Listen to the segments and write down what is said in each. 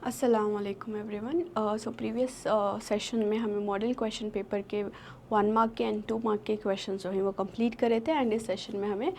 अस्सलाम वालेकुम everyone. So previous session में हमें मॉडल क्वेश्चन पेपर के 1 मार्क के एंड 2 मार्क के क्वेश्चन जो हैं वो कंप्लीट करे थे। एंड इस सेशन में हमें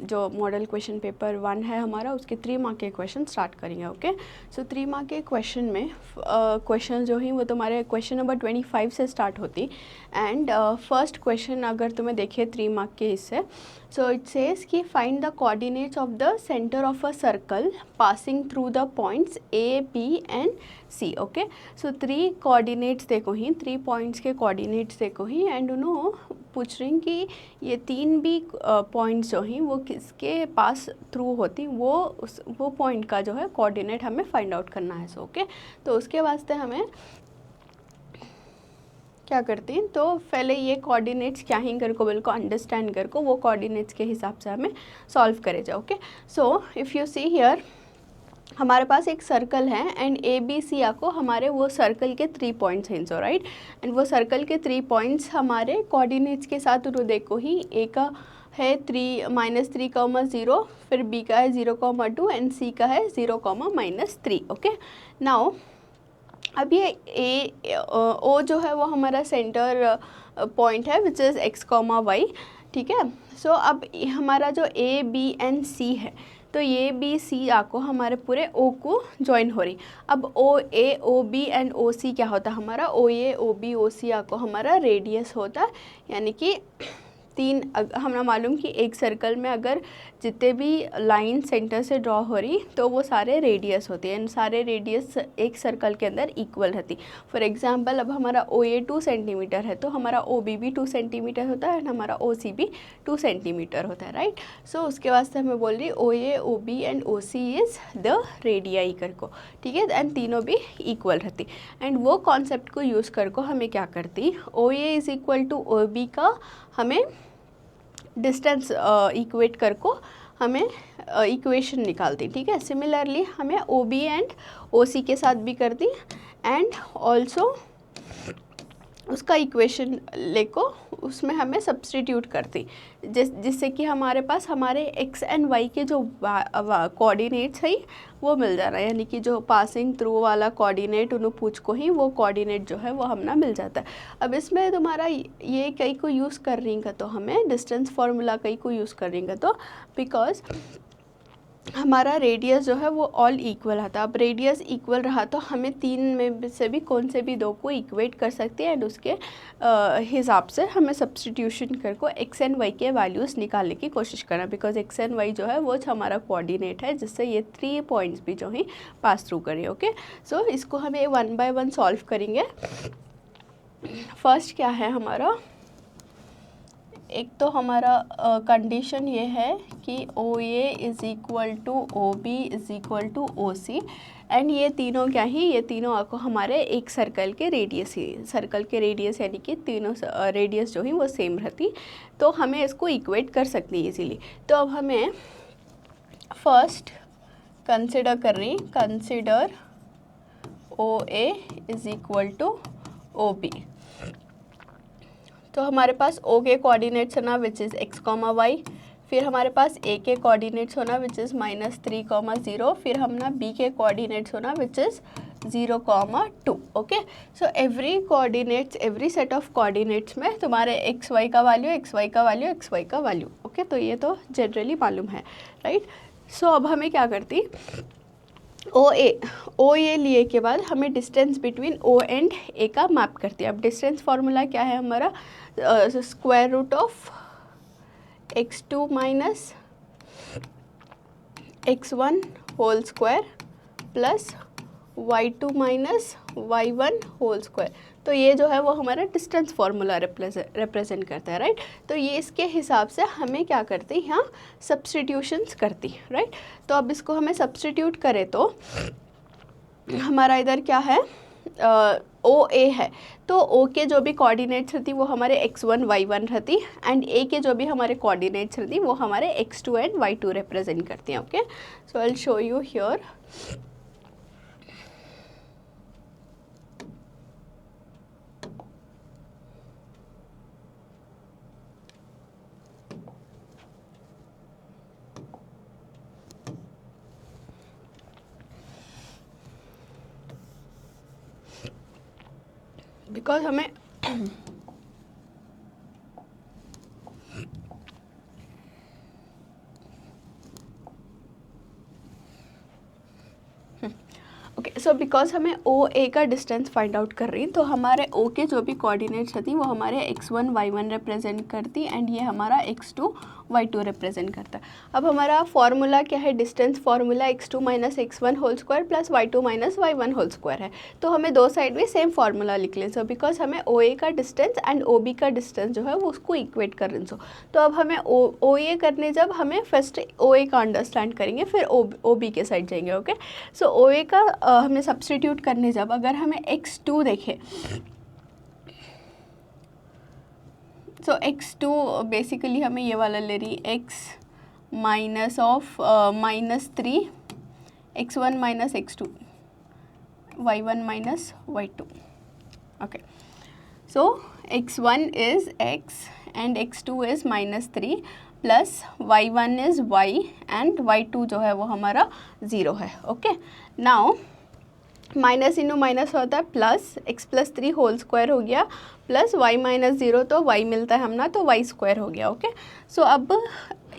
जो मॉडल क्वेश्चन पेपर 1 है हमारा उसके 3 मार्क के क्वेश्चन स्टार्ट करेंगे। ओके, सो 3 मार्क के क्वेश्चन में क्वेश्चन जो हैं वो तुम्हारे क्वेश्चन नंबर 25 से स्टार्ट होती। एंड फर्स्ट क्वेश्चन अगर तुम्हें देखे 3 मार्क के हिस्से, so it says कि find the coordinates of the center of a circle passing through the points A, B and C. Okay, so 3 coordinates देखो ही, 3 points के coordinates देखो ही एंड उन्होंने पूछ रही कि ये 3 भी पॉइंट्स जो हैं वो किसके पास थ्रू होती, वो पॉइंट का जो है कोऑर्डिनेट हमें फाइंड आउट करना है। सो ओके, तो उसके वास्ते हमें क्या करती हैं, तो पहले ये कोऑर्डिनेट्स क्या ही कर को बिल्कुल अंडरस्टैंड कर को वो कोऑर्डिनेट्स के हिसाब से हमें सॉल्व करे जाओ। Okay, so if you see here हमारे पास एक सर्कल है एंड ए बी सी को हमारे वो सर्कल के 3 पॉइंट्स हैं। सो राइट, एंड वो सर्कल के 3 पॉइंट्स हमारे कोऑर्डिनेट्स के साथ उन्होंने देखो ही, ए का है 3 -3, 0, फिर बी का है 0, 2 एंड सी का है 0, -3। ओके, नाउ अब ये ए ओ जो है वो हमारा सेंटर पॉइंट है विच इज़ x, y। ठीक है, सो अब हमारा जो ए बी एंड सी है, तो ये बी सी आपको हमारे पूरे ओ को ज्वाइन हो रही। अब ओ A O B and O सी क्या होता है हमारा, ओ ए ओ बी ओ सी आपको हमारा रेडियस होता है। यानी कि हमें मालूम कि एक सर्कल में अगर जितने भी लाइन सेंटर से ड्रॉ हो रही तो वो सारे रेडियस होते हैं, सारे रेडियस एक सर्कल के अंदर इक्वल रहती। फॉर एग्जांपल अब हमारा ओ ए 2 सेंटीमीटर है तो हमारा ओ बी भी 2 सेंटीमीटर होता है एंड हमारा ओ सी भी 2 सेंटीमीटर होता है। राइट, सो उसके वास्ते हमें बोल रही O A O B and O C is the radii कर को। ठीक है, एंड तीनों भी इक्वल रहती। एंड वो कॉन्सेप्ट को यूज़ कर को हमें क्या करती, O A is equal to O B का हमें डिस्टेंस इक्वेट कर को हमें इक्वेशन निकालती। ठीक है, सिमिलरली हमें ओ बी एंड ओ सी के साथ भी करती एंड ऑल्सो उसका इक्वेशन लेको उसमें हमें सब्सटीट्यूट करती जिससे कि हमारे पास हमारे एक्स एंड वाई के जो कोऑर्डिनेट्स है वो मिल जा रहा है। यानी कि जो पासिंग थ्रू वाला कोऑर्डिनेट उन्हें पूछ को ही वो कोऑर्डिनेट जो है वो हमना मिल जाता है। अब इसमें तुम्हारा ये कई को यूज़ कर रही तो हमें डिस्टेंस फार्मूला कई को यूज़ कर रही तो बिकॉज हमारा रेडियस जो है वो ऑल इक्वल आता। अब रेडियस इक्वल रहा तो हमें 3 में से भी कौन से भी 2 को इक्वेट कर सकते हैं एंड उसके हिसाब से हमें सब्सटीट्यूशन कर को एक्स एंड वाई के वैल्यूज़ निकालने की कोशिश करना। बिकॉज एक्स एंड वाई जो है वो हमारा कोऑर्डिनेट है जिससे ये 3 पॉइंट्स भी जो है पास थ्रू करें। ओके, सो इसको हमें 1 बाय 1 सॉल्व करेंगे। फर्स्ट क्या है हमारा, एक तो हमारा कंडीशन ये है कि O A is equal to O B is equal to O C and ये तीनों क्या ही, ये तीनों आपको हमारे एक सर्कल के रेडियस ही, सर्कल के रेडियस यानी कि तीनों रेडियस जो ही वो सेम रहती तो हमें इसको इक्वेट कर सकती है इजीली। तो अब हमें फर्स्ट कंसिडर कर रही, consider O A is equal to O B. तो हमारे पास ओ के कोऑर्डिनेट्स है ना विच इज़ x, y, फिर हमारे पास ए के कोऑर्डिनेट्स होना विच इज़ -3, 0, फिर हम ना बी के कोऑर्डिनेट्स होना which is 0, 2। Okay, so every coordinates, every set of coordinates में तुम्हारे एक्स वाई का वैल्यू, एक्स वाई का वैल्यू, एक्स वाई का वैल्यू। ओके, तो ये तो जनरली मालूम है। राइट, सो अब हमें क्या करती, ओ ए लिए के बाद हमें डिस्टेंस बिटवीन ओ एंड ए का मैप करती है। अब डिस्टेंस फार्मूला क्या है हमारा, square root of x2 minus x1 whole square plus y2 minus y1 whole square. तो ये जो है वो हमारा डिस्टेंस फार्मूला रिप्रेजेंट करता है। राइट, तो ये इसके हिसाब से हमें क्या करती है, यहाँ सब्सटीट्यूशंस करती। राइट, तो अब इसको हमें सब्सटीट्यूट करें तो हमारा इधर क्या है, ओ ए है तो ओ के जो भी कोऑर्डिनेट्स रहती वो हमारे x1 y1 रहती एंड ए के जो भी हमारे कोऑर्डिनेट्स रहती वो हमारे x2 एंड y2 रिप्रेजेंट करती हैं। Okay, so I will show you here. Because हमें ओके, सो बिकॉज हमें ओ ए का डिस्टेंस फाइंड आउट कर रही, तो हमारे ओ के जो भी कोऑर्डिनेट्स रहती वो हमारे x1 y1 रिप्रेजेंट करती एंड ये हमारा x2 y2 रिप्रेजेंट करता है। अब हमारा फॉर्मूला क्या है, distance formula x2 minus x1 whole square plus y2 minus y1 whole square है। तो हमें दो साइड में सेम फार्मूला लिख लें, सो बिकॉज हमें ओ ए का डिस्टेंस एंड ओ बी का डिस्टेंस जो है वो उसको इक्वेट कर रहे हैं। तो अब हमें ओ ए करने जब हमें फर्स्ट ओ ए का अंडरस्टैंड करेंगे, फिर ओ बी के साइड जाएंगे। ओके, सो ओ ए का हमें सब्स्टिट्यूट करने जब अगर हमें x2 देखें, सो x2 बेसिकली हमें ये वाला ले रही x minus of -3 x1 minus x2 y1 minus y2। Okay, so x1 is x and x2 is -3 plus y1 is y and y2 जो है वो हमारा 0 है। Okay, now minus into minus होता है plus x plus 3 whole square हो गया plus y minus 0, तो y मिलता है हमना तो y स्क्वायर हो गया। ओके, सो अब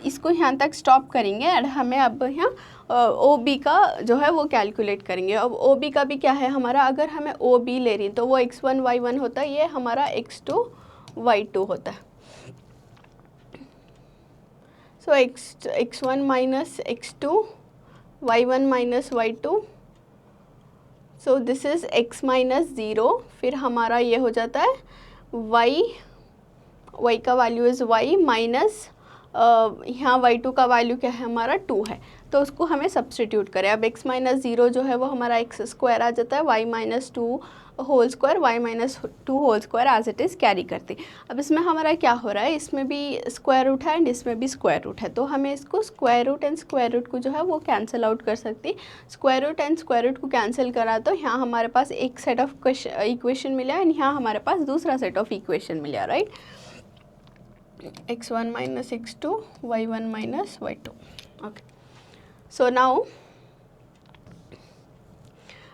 इसको यहाँ तक स्टॉप करेंगे एंड हमें अब यहाँ ओ बी का जो है वो कैलकुलेट करेंगे। अब ओ बी का भी क्या है हमारा, अगर हमें ओ बी ले रही तो वो x1 y1 होता है, ये हमारा x2 y2 होता है। सो x1 minus x2 y1 minus y2, so this is x minus 0, फिर हमारा ये हो जाता है y का वैल्यू इज़ y माइनस यहाँ y2 का वैल्यू क्या है हमारा 2 है, तो उसको हमें सब्स्टिट्यूट करें। अब x माइनस 0 जो है वो हमारा x स्क्वायर आ जाता है, y minus 2 whole square y minus 2 whole square as it is carry करते। अब इसमें हमारा क्या हो रहा है, इसमें भी स्क्वायर रूट है एंड इसमें भी स्क्वायर रूट है, तो हमें इसको square root and square root को जो है वो कैंसिल आउट कर सकती। Square root and square root को कैंसिल करा तो यहाँ हमारे पास एक सेट ऑफ इक्वेशन मिला एंड यहाँ हमारे पास दूसरा सेट ऑफ इक्वेशन मिला, right. x1 minus x2 y1 minus y2। Okay, so now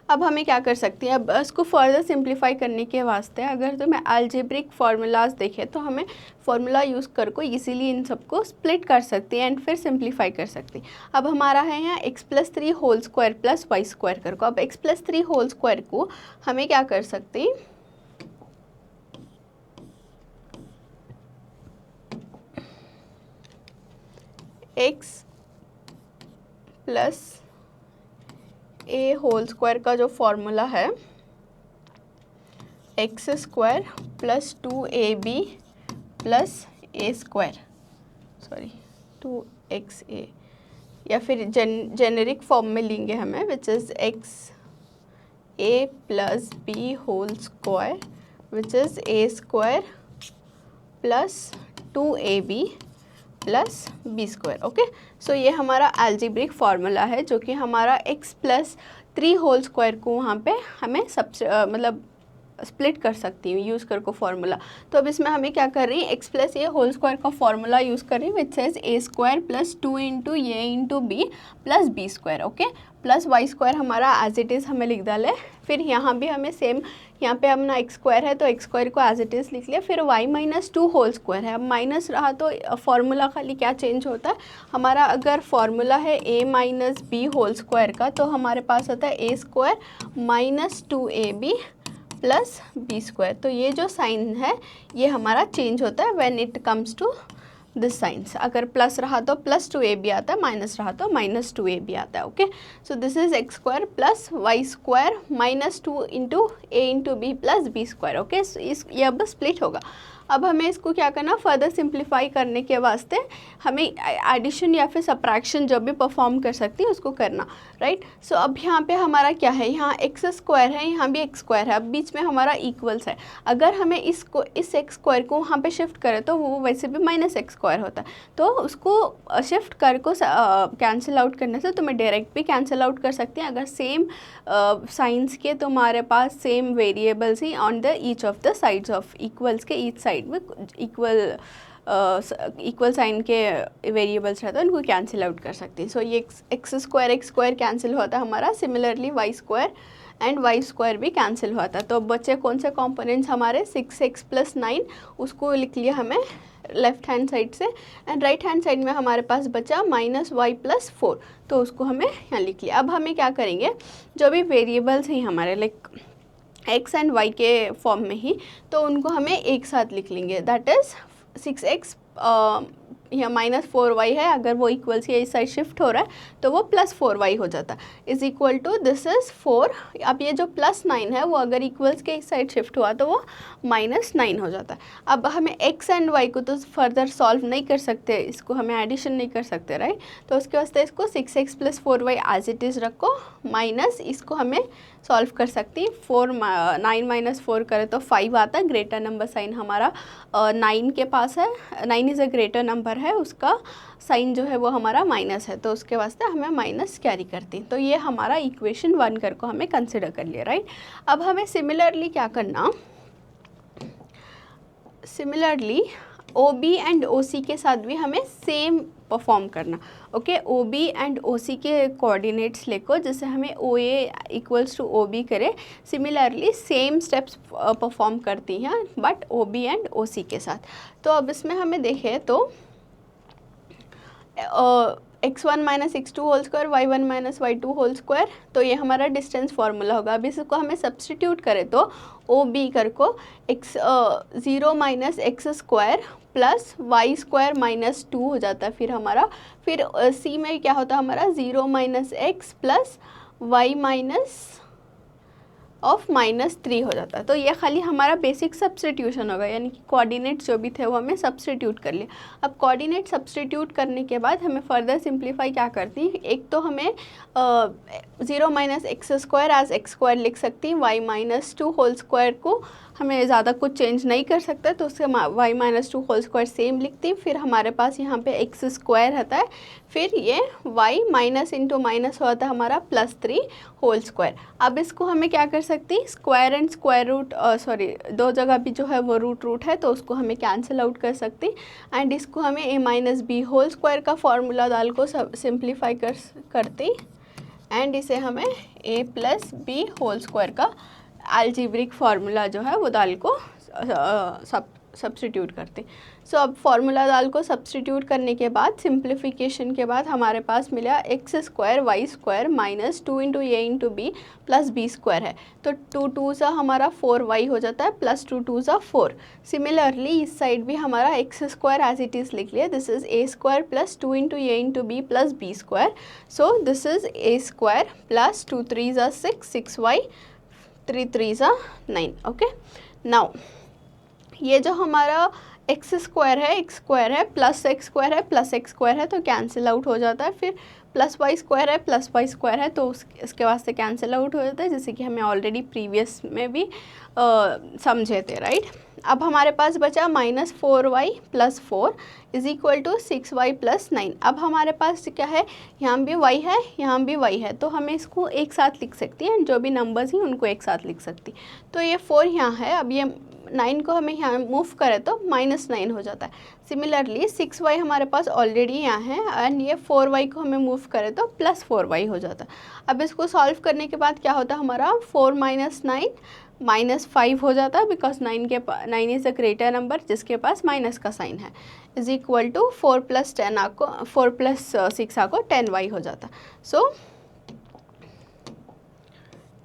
अब हमें क्या कर सकते हैं, अब इसको फर्दर सिंप्लीफाई करने के वास्ते अगर तो मैं अलजेब्रिक फार्मूलाज देखें तो हमें फार्मूला यूज़ कर को इजीली इन सबको स्प्लिट कर सकते हैं एंड फिर सिंप्लीफाई कर सकते हैं। अब हमारा है यहाँ x plus 3 whole square plus y square कर को, अब x प्लस 3 होल स्क्वायर को हमें क्या कर सकते हैं, x प्लस ए होल स्क्वायर का जो फॉर्मूला है X square plus 2ab plus A square, sorry 2xa, या फिर जेनेरिक फॉर्म में लेंगे हमें which is X A plus B whole square which is A square plus 2ab plus B square. Okay, so ये हमारा algebraic formula है जो कि हमारा x प्लस 3 होल स्क्वायर को वहाँ पे हमें मतलब स्प्लिट कर सकती हूँ यूज़ कर को फार्मूला। तो अब इसमें हमें क्या कर रही है, x प्लस ए होल स्क्वायर का फार्मूला यूज़ कर रही है which says a square plus 2 into a into b plus B square. Okay, plus y square हमारा एज इट इज़ हमें लिख डाले, फिर यहाँ भी हमें सेम, यहाँ पे अपना एक्स स्क्वायर है तो एक्स स्क्वायर को एज इट इज़ लिख लिया, फिर y माइनस 2 होल स्क्वायर है। अब माइनस रहा तो फार्मूला खाली क्या चेंज होता है हमारा, अगर फार्मूला है a minus b whole square का तो हमारे पास आता है a square minus 2ab plus B square. तो ये जो साइन है ये हमारा चेंज होता है when it comes to this signs, अगर प्लस रहा तो प्लस 2ab आता है, माइनस रहा तो माइनस 2ab आता है। Okay, so this is x square plus y square minus 2 into a into b plus B square. Okay, ये अब स्प्लिट होगा। अब हमें इसको क्या करना, फर्दर सिंप्लीफाई करने के वास्ते हमें एडिशन या फिर सब्ट्रैक्शन जब भी परफॉर्म कर सकती है उसको करना, राइट। सो अब यहाँ पे हमारा क्या है, यहाँ एक्स स्क्वायर है, यहाँ भी एक्स स्क्वायर है, अब बीच में हमारा इक्वल्स है। अगर हमें इस एक्स स्क्वायर को वहाँ पे शिफ्ट करें तो वो वैसे भी माइनस एक्स स्क्वायर होता है, तो उसको शिफ्ट कर को कैंसिल आउट करने से तुम्हें डायरेक्ट भी कैंसिल आउट कर सकते हैं अगर सेम साइंस के तुम्हारे पास सेम वेरिएबल्स ही on the each of the sides of equals के ईच साइड में इक्वल इक्वल साइन के वेरिएबल्स रहते हैं उनको कैंसिल आउट कर सकते हैं। सो ये एक्स स्क्वायर कैंसिल होता है हमारा, similarly y square and y square भी कैंसिल हुआ था। तो बच्चे कौन से कंपोनेंट्स हमारे 6x + 9, उसको लिख लिया हमें लेफ्ट हैंड साइड से, एंड राइट हैंड साइड में हमारे पास बचा -y + 4, तो उसको हमें यहाँ लिख लिया। अब हमें क्या करेंगे, जो भी वेरिएबल्स हैं हमारे लाइक x एंड y के फॉर्म में ही, तो उनको हमें एक साथ लिख लेंगे। दैट इज़ 6x यहाँ -4y है, अगर वो इक्वल्स के इस साइड शिफ्ट हो रहा है तो वो +4y हो जाता is equal to this is 4। अब ये जो +9 है वो अगर इक्वल्स के इस साइड शिफ्ट हुआ तो वो -9 हो जाता है। अब हमें x एंड y को तो फर्दर सॉल्व नहीं कर सकते, इसको हमें एडिशन नहीं कर सकते, राइट। तो उसके वास्ते इसको 6x + 4y as it is रखो, माइनस इसको हमें सॉल्व कर सकती हैं। 9 - 4 करें तो 5 आता है, ग्रेटर नंबर साइन हमारा 9 के पास है, 9 इज़ अ ग्रेटर नंबर है, उसका साइन जो है वो हमारा माइनस है, तो उसके वास्ते हमें माइनस कैरी करती हैं। तो ये हमारा इक्वेशन 1 कर को हमें कंसिडर कर लिया, राइट। अब हमें सिमिलरली क्या करना, सिमिलरली OB एंड OC के साथ भी हमें सेम परफॉर्म करना। ओके, OB एंड OC के कोऑर्डिनेट्स लेको, जैसे हमें OA = OB करे, सिमिलरली सेम स्टेप्स परफॉर्म करती हैं बट OB एंड OC के साथ। तो अब इसमें हमें देखें तो x1 - x2 whole square, y1 - y2 whole square, तो ये हमारा डिस्टेंस फार्मूला होगा। अब इसको हमें सब्सटीट्यूट करें तो OB कर को 0 - x square plus y square -2 हो जाता है। फिर हमारा C में क्या होता है हमारा 0 - x प्लस y -3 हो जाता है। तो ये खाली हमारा बेसिक सब्सटीट्यूशन होगा, यानी कि कोऑर्डिनेट्स जो भी थे वो हमें सब्सटीट्यूट कर लिए। अब कोऑर्डिनेट सब्सटीट्यूट करने के बाद हमें फर्दर सिंप्लीफाई क्या करती, एक तो हमें 0 - x square as x square लिख सकती, y -2 होल स्क्वायर को हमें ज़्यादा कुछ चेंज नहीं कर सकता, तो उससे y -2 होल स्क्वायर सेम लिखती। फिर हमारे पास यहाँ पे x स्क्वायर रहता है, फिर ये y माइनस इंटू माइनस होता है हमारा +3 होल स्क्वायर। अब इसको हमें क्या कर सकती, square and square root, sorry दो जगह भी जो है वो रूट है, तो उसको हमें कैंसिल आउट कर सकती। एंड इसको हमें a - b होल स्क्वायर का फॉर्मूला डाल को सिंप्लीफाई करती, एंड इसे हमें a + b होल स्क्वायर का अलजेब्रिक फार्मूला जो है वो डाल को सब्स्टिट्यूट करते। सो अब फार्मूला डाल को सब्स्टिट्यूट करने के बाद सिंप्लीफिकेशन के बाद हमारे पास मिला x square y square -2 × a × b plus b square है, तो 2 2 सा हमारा 4y हो जाता है, प्लस 2 2 सा 4। सिमिलरली इस साइड भी हमारा x square as it is लिख लिया, this is a square plus 2 × a × b plus b square, so this is a square plus 2 3 सा 6 6y 3 3 सा 9। ओके, नाउ ये जो हमारा x स्क्वायर है प्लस x स्क्वायर है प्लस x स्क्वायर है, तो कैंसिल आउट हो जाता है। फिर प्लस y स्क्वायर है प्लस y स्क्वायर है, तो इसके वास्ते कैंसिल आउट हो जाता है, जैसे कि हमें ऑलरेडी प्रीवियस में भी समझे थे, राइट। अब हमारे पास बचा -4y + 4 is equal to 6y + 9। अब हमारे पास क्या है, यहाँ भी y है यहाँ भी y है, तो हमें इसको एक साथ लिख सकती हैं, जो भी नंबर्स हैं उनको एक साथ लिख सकती। तो ये 4 यहाँ है, अब ये 9 को हमें यहाँ मूव करें तो -9 हो जाता है। सिमिलरली 6y हमारे पास ऑलरेडी यहाँ है, एंड ये 4y को हमें मूव करें तो +4y हो जाता है। अब इसको सॉल्व करने के बाद क्या होता है हमारा 4 - 9 -5 हो जाता है, because 9 is a greater number जिसके पास माइनस का साइन है, इज़ इक्वल टू 4 + 6 आको 10y हो जाता। So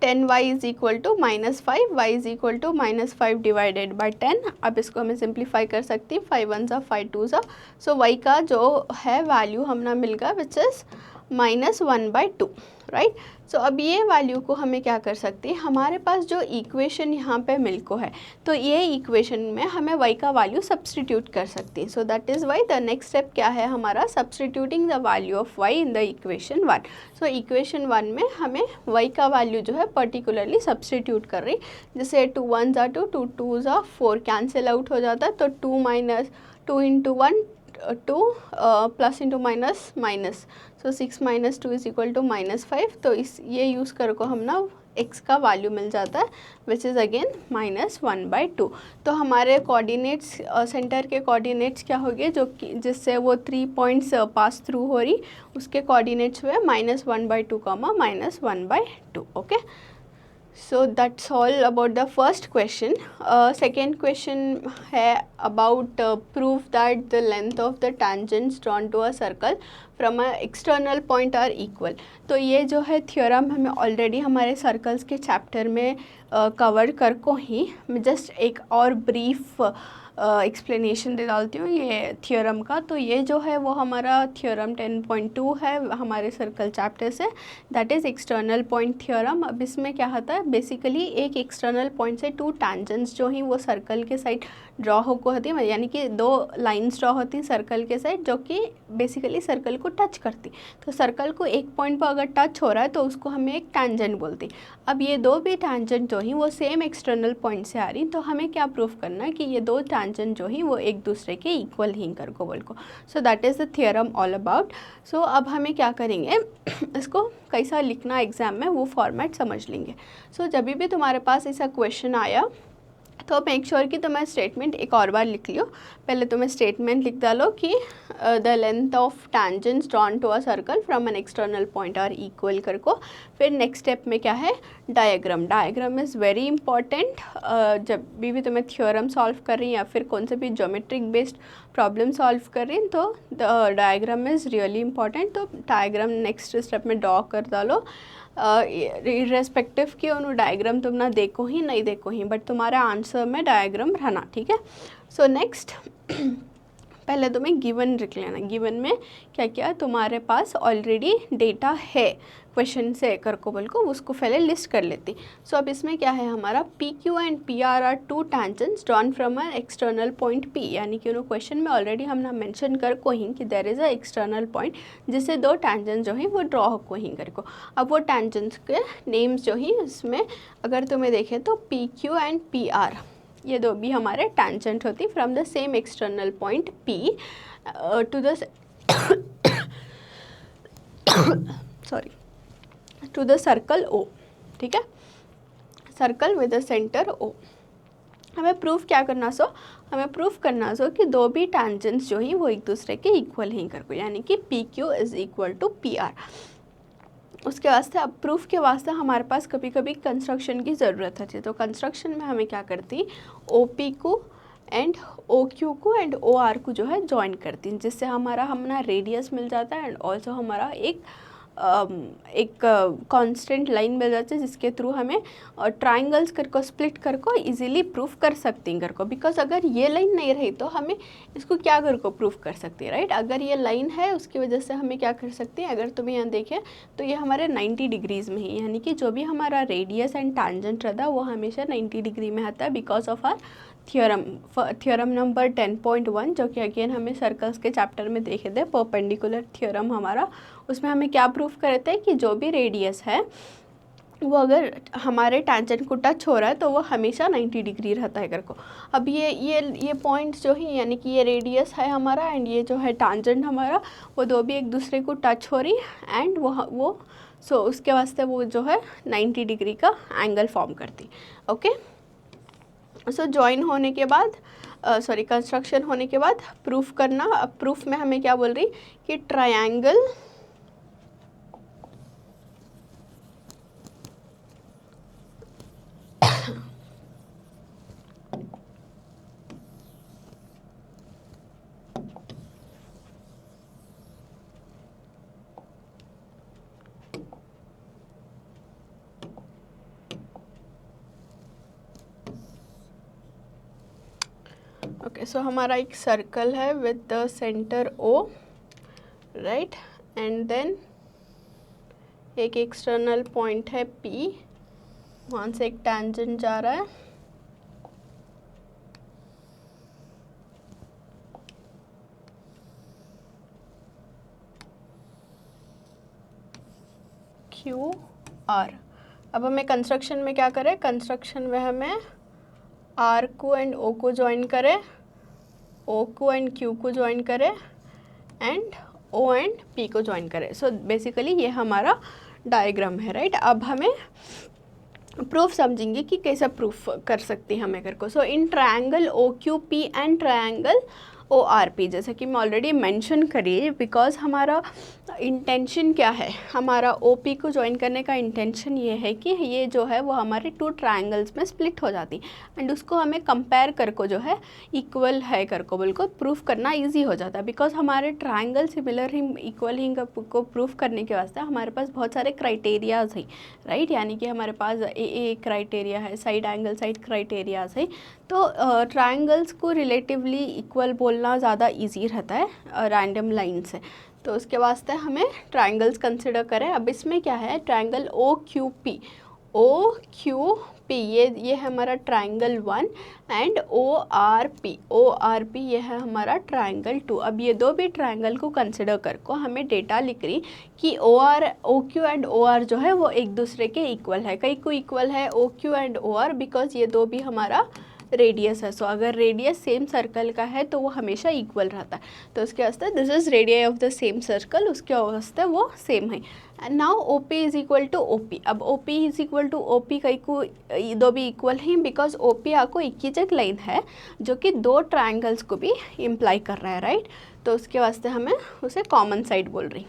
10y is equal to -5, y is equal to -5 divided by 10। अब इसको हमें सिंप्लीफाई कर सकती हैं, 5 1 सा 5 2 सा, सो y का जो है वैल्यू हमने मिल गया विच इज़ -1/2, राइट। सो अब ये वैल्यू को हमें क्या कर सकते हैं, हमारे पास जो इक्वेशन यहाँ पे मिल को है, तो ये इक्वेशन में हमें y का वैल्यू सब्सटीट्यूट कर सकते हैं। सो that is why the next step क्या है हमारा, substituting the value of y in the equation 1। So equation 1 में हमें y का वैल्यू जो है पर्टिकुलरली सब्सटीट्यूट कर रही, जैसे 2 1 सा 2 2 2 सा 4 कैंसिल आउट हो जाता है, तो 2 - 2 × 1 to plus into minus minus, so 6 minus 2 is equal to -5। तो इस ये यूज़ करके हम ना x का वैल्यू मिल जाता है विच इज़ अगेन -1/2। तो हमारे कोऑर्डिनेट्स सेंटर के कोऑर्डिनेट्स क्या हो गए, जो कि जिससे वो 3 पॉइंट्स पास थ्रू हो रही, उसके कोऑर्डिनेट्स हुए -1/2 -1/2। Okay, so that's all about the first question. Second question है about proof that the length of the tangents drawn to a circle from a external point are equal. तो ये जो है theorem हमें ऑलरेडी हमारे circles के chapter में cover कर को ही मैं जस्ट एक और ब्रीफ एक्सप्लेनेशन दे डालती हूँ ये थ्योरम का। तो ये जो है वो हमारा थ्योरम 10.2 है हमारे सर्कल चैप्टर से, that is external point theorem. अब इसमें क्या होता है, बेसिकली एक एक्सटर्नल पॉइंट से 2 टैंजेंट्स जो ही वो सर्कल के साइड ड्रॉ होकर होती है, यानी कि 2 लाइंस ड्रॉ होती हैं सर्कल के साइड जो कि बेसिकली सर्कल को टच करती। तो सर्कल को एक पॉइंट पर अगर टच हो रहा है तो उसको हमें एक टैंजेंट बोलती। अब ये 2 भी टैंजेंट जो ही वो सेम एक्सटर्नल पॉइंट से आ रही, तो हमें क्या प्रूफ करना है कि ये 2 टैंजेंट जो ही वो एक दूसरे के इक्वल ही कर को बोल को। So that is the theorem all about. सो अब हमें क्या करेंगे, इसको कैसा लिखना एग्जाम में वो फॉर्मेट समझ लेंगे। सो जब भी तुम्हारे पास ऐसा क्वेश्चन आया तो मेक श्योर कि तुम्हें स्टेटमेंट एक और बार लिख लियो। पहले तुम्हें स्टेटमेंट लिख डालो कि the length of tangents drawn to a circle from an external point are equal कर को। फिर नेक्स्ट स्टेप में क्या है, diagram. Diagram is very important. जब भी तुम्हें थ्योरम सॉल्व कर रही हैं या फिर कौन से भी ज्योमेट्रिक बेस्ड प्रॉब्लम सॉल्व कर रही हैं तो the diagram is really important. तो डायग्राम नेक्स्ट स्टेप में ड्रॉ कर डालो, इरेस्पेक्टिव कि उन्होंने डायग्राम तुम ना देखो ही नहीं देखो ही, बट तुम्हारा आंसर में डायग्राम रहना, ठीक है। सो नेक्स्ट पहले तुम्हें गिवन लिख लेना। गिवन में क्या क्या तुम्हारे पास ऑलरेडी डेटा है क्वेश्चन से कर को बोल को, उसको पहले लिस्ट कर लेती। सो अब इसमें क्या है हमारा P Q and P R are 2 tangents drawn from a external point P, यानी कि उन्होंने क्वेश्चन में ऑलरेडी हमने मेंशन कर को ही कि there is a external point जिससे 2 टैंजेंट्स जो ही वो ड्रॉ हो को ही कर को। अब वो टैंजेंट्स के नेम्स जो ही इसमें अगर तुम्हें देखें तो P Q and P R ये 2 भी हमारे टैंजेंट होती from the same external point P to the sorry to the circle O, ठीक है, circle with the centre O. हमें प्रूफ क्या करना सो, हमें प्रूफ करना सो कि 2 भी टैंजेंट्स जो ही वो एक दूसरे के इक्वल ही कर को, यानी कि P Q is equal to P R. उसके वास्ते अब प्रूफ के वास्ते हमारे पास कभी कभी कंस्ट्रक्शन की ज़रूरत होती है। तो कंस्ट्रक्शन में हमें क्या करती, ओ पी को एंड ओ क्यू को एंड ओ आर को जो है ज्वाइन करती, जिससे हमारा रेडियस मिल जाता है एंड ऑल्सो हमारा एक कांस्टेंट लाइन मिल जाती है जिसके थ्रू हमें ट्राइंगल्स कर को स्प्लिट कर को इजीली प्रूफ कर सकती हैं कर को। बिकॉज अगर ये लाइन नहीं रही तो हमें इसको क्या कर को प्रूफ कर सकती है, राइट। अगर ये लाइन है उसकी वजह से हमें क्या कर सकते हैं, अगर तुम्हें यहाँ देखें तो ये हमारे 90 डिग्रीज़ में ही, यानी कि जो भी हमारा रेडियस एंड टैंजेंट रहता है वो हमेशा 90 डिग्री में आता है because of our theorem number 10.1 जो कि अगेन हमें सर्कल्स के चैप्टर में देखे थे, परपेंडिकुलर थ्योरम हमारा। उसमें हमें क्या प्रूफ करते हैं कि जो भी रेडियस है वो अगर हमारे टैंजेंट को टच हो रहा है तो वो हमेशा 90 डिग्री रहता है कर को। अब ये पॉइंट्स जो ही, यानी कि ये रेडियस है हमारा एंड ये जो है टैंजेंट हमारा, वो 2 भी एक दूसरे को टच हो रही एंड वो सो उसके वास्ते वो जो है 90 डिग्री का एंगल फॉर्म करती, ओके। सो जॉइन होने के बाद कंस्ट्रक्शन होने के बाद प्रूफ करना। अब प्रूफ में हमें क्या बोल रही कि ट्रायंगल ओके, सो हमारा एक सर्कल है with the centre O, right, and then एक एक्सटर्नल पॉइंट है P, वहाँ से एक टैंजेंट जा रहा है Q R। अब हमें कंस्ट्रक्शन में क्या करें, कंस्ट्रक्शन में हमें R को एंड O को ज्वाइन करें, ओ को एंड क्यू को ज्वाइन करें एंड ओ एंड पी को ज्वाइन करें। सो बेसिकली ये हमारा डायग्राम है, राइट। अब हमें प्रूफ समझेंगे कि कैसा प्रूफ कर सकते हैं हम अगर को। So in triangle O Q P and triangle O R P, जैसे कि मैं ऑलरेडी मेंशन करी, बिकॉज हमारा इंटेंशन क्या है, हमारा ओ पी को ज्वाइन करने का इंटेंशन ये है कि ये जो है वो हमारे टू ट्रायंगल्स में स्प्लिट हो जाती एंड उसको हमें कंपेयर कर को जो है इक्वल है कर को बिल्कुल प्रूफ करना इजी हो जाता है। बिकॉज हमारे ट्रायंगल सिमिलर ही इक्वल ही को प्रूफ करने के वास्ते हमारे पास बहुत सारे क्राइटेरियाज हैं, राइट। यानी कि हमारे पास ए क्राइटेरिया है, साइड एंगल साइड क्राइटेरियाज है। तो ट्रायंगल्स को रिलेटिवली इक्वल बोलना ज़्यादा इजी रहता है रैंडम लाइन से। तो उसके वास्ते हमें ट्रायंगल्स कंसिडर करें। अब इसमें क्या है, triangle O Q P, O Q P ये है हमारा triangle 1 and O R P ये है हमारा ट्रायंगल 2। अब ये दो भी ट्रायंगल को कंसिडर कर को हमें डेटा लिख रही कि O Q and O R जो है वो एक दूसरे के इक्वल है। कई को इक्वल है O Q and O R because ये दो भी हमारा रेडियस है। सो अगर रेडियस सेम सर्कल का है तो वो हमेशा इक्वल रहता है। तो उसके वास्ते this is radius of the same circle, उसके वास्ते वो सेम है। And now O P is equal to O P. अब O P is equal to O P कई को दो भी इक्वल हैं बिकॉज ओ पी आपको एक ही जगह लाइन है जो कि दो ट्रायंगल्स को भी इम्प्लाई कर रहा है, राइट। तो उसके वास्ते हमें उसे कॉमन साइड बोल रही।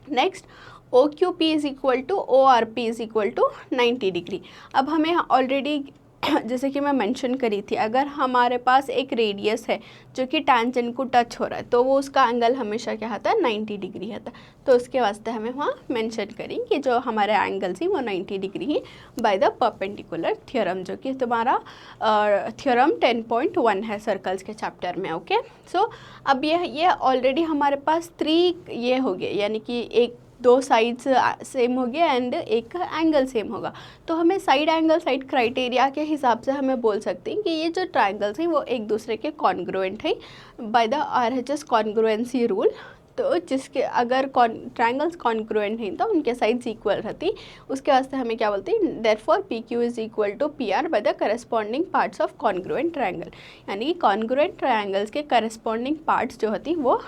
Next O Q P is equal to O R P is equal to 90 degree. अब हमें ऑलरेडी जैसे कि मैं मेंशन करी थी, अगर हमारे पास एक रेडियस है जो कि टैंजेंट को टच हो रहा है तो वो उसका एंगल हमेशा क्या आता है, 90 डिग्री आता है। तो उसके वास्ते हमें वहाँ मेंशन करें कि जो हमारे एंगल्स ही वो 90 degree he by the perpendicular theorem, जो कि तुम्हारा थ्योरम 10.1 है सर्कल्स के चैप्टर में, ओके। सो अब ये ऑलरेडी हमारे पास 3 ये हो गए, यानी कि एक दो साइड्स सेम हो गया एंड एक एंगल सेम होगा। तो हमें साइड एंगल साइड क्राइटेरिया के हिसाब से हमें बोल सकते हैं कि ये जो ट्रायंगल्स हैं वो एक दूसरे के कॉन्ग्रुएंट है by the RHS congruency rule. तो जिसके अगर ट्रायंगल्स कॉन्ग्रुएंट हैं तो उनके साइड्स इक्वल रहती, उसके वास्ते हमें क्या बोलते हैं, therefore P Q is equal to P R by the corresponding parts of congruent triangle. यानी कि कॉन्ग्रुएंट ट्रायंगल्स के करस्पॉन्डिंग पार्ट्स जो होती वो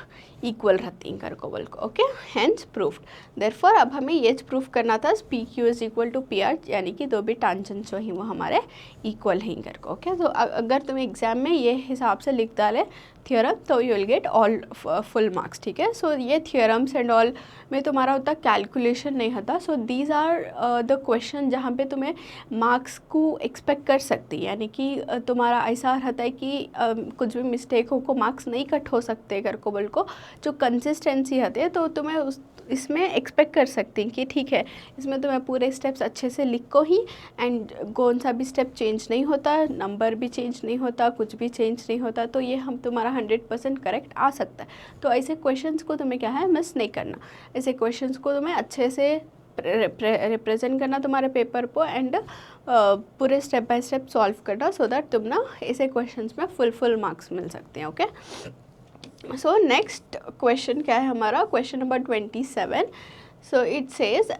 इक्वल रहती हैं कर को बोल को, ओके। Hence proofed. देयरफॉर अब हमें ये प्रूफ करना था P Q is equal to P R, यानी कि दो भी टांजेंट जो हैं वो हमारे इक्वल हैं कर को, ओके। तो अगर तुम एग्जाम में ये हिसाब से लिख डाले थ्योरम तो you will get all full marks, ठीक है। सो ये थ्योरम्स एंड ऑल में तुम्हारा उतना कैलकुलेशन नहीं होता। So these are the question जहाँ पे तुम्हें मार्क्स को एक्सपेक्ट कर सकती है, यानी कि तुम्हारा ऐसा रहता है कि कुछ भी मिस्टेक हो को मार्क्स नहीं कट हो सकते कर को बोल को, जो कंसिस्टेंसी होती है तो तुम्हें इसमें एक्सपेक्ट कर सकती हैं कि ठीक है इसमें तुम्हें पूरे स्टेप्स अच्छे से लिखो ही एंड कौन सा भी स्टेप चेंज नहीं होता, नंबर भी चेंज नहीं होता, कुछ भी चेंज नहीं होता, तो ये हम तुम्हारा 100% करेक्ट आ सकता है। तो ऐसे क्वेश्चंस को तुम्हें क्या है, मिस नहीं करना। ऐसे क्वेश्चंस को तुम्हें अच्छे से रिप्रेजेंट करना तुम्हारे पेपर को एंड पूरे स्टेप बाय स्टेप सॉल्व करना, सो दैट तुम ना ऐसे क्वेश्चंस में फुल मार्क्स मिल सकते हैं, ओके। सो नेक्स्ट क्वेश्चन क्या है हमारा, question number 27। So it says